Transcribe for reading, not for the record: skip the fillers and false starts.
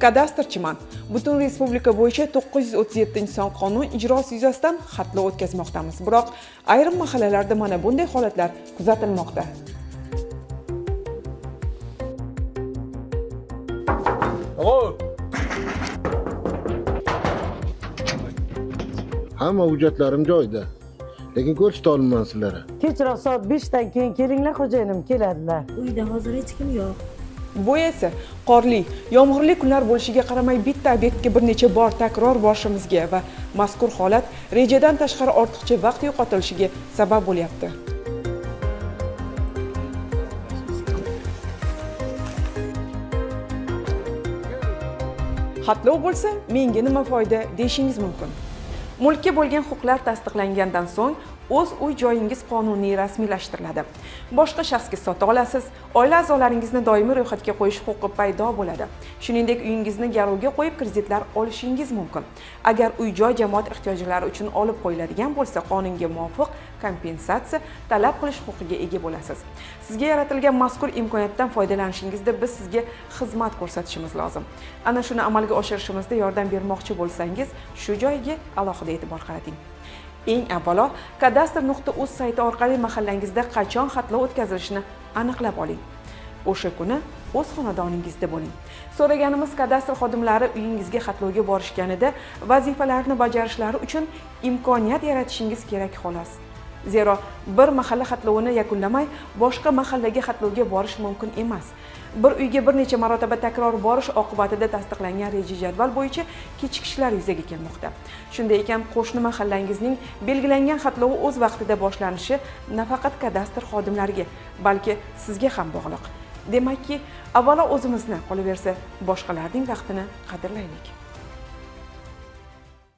Kadastrchiman butun respublika bo'yicha 937-son qonun ijrosi yuzasidan xatlov o'tkazmoqdamiz. Biroq ayrim mahallalarda mana bunday holatlar kuzatilmoqda. Hamma hujjatlarim joyida. Lekin ko'rsata olmayman sizlarga. Kechroq soat 5dan keyin kelinglar, xo'jayinim keladilar. Uyda hozir hech kim yo'q. Bu esa qorli, yomg'irli kunlar bo'lishiga qaramay bitta obyektga bir necha bor takror borishimizga va mazkur holat rejadan tashqari ortiqcha vaqt yo'qotilishiga sabab bo'lyapti. Xatlov bo'lsa, menga nima foyda deyishingiz mumkin. Mulkka bo'lgan huquqlar tasdiqlangandan so'ng o'z uy joyingiz qonuniy rasmiylashtiriladi. Boshqa shaxsga sota olasiz, oila a'zolaringizni doimiy ro'yxatga qo'yish huquqi paydo bo'ladi. Shuningdek, uyingizni garovga qo'yib kreditlar olishingiz mumkin. Agar uy-joy jamoat ehtiyojlari uchun olib qo'yiladigan bo'lsa, qonunga muvofiq kompensatsiya talab qilish huquqiga ega bo'lasiz. Sizga yaratilgan mazkur imkoniyatdan foydalanishingizda biz sizga xizmat ko'rsatishimiz lozim. Ana shuni amalga oshirishimizda yordam bermoqchi bo'lsangiz, shu joyga alohida e'tibor qarating. Eng avvalo, kadastr.uz sayti orqali mahallangizda qachon xatlov o'tkazilishini aniqlab oling. O'sha kuni o'z xonadoningizda bo'ling. So'raganimiz kadastr xodimlari uyingizga xatlovga borishganida vazifalarni bajarishlari uchun imkoniyat yaratishingiz kerak xolos. Zero bir mahalla xatlovini yakunlamay boshqa mahallaga xatlovga borish mumkin emas. Bir uyga bir necha marotaba takror borish oqibatida tasdiqlangan reja jadval bo'yicha kechikishlar yuzaga kelmoqda. Shunday ekan, qo'shni mahallangizning belgilangan xatlovi o'z vaqtida boshlanishi nafaqat kadastr xodimlariga, balki sizga ham bog'liq. Demakki, avvalo o'zimizni, qolaversa boshqalarning vaqtini qadrlaylik.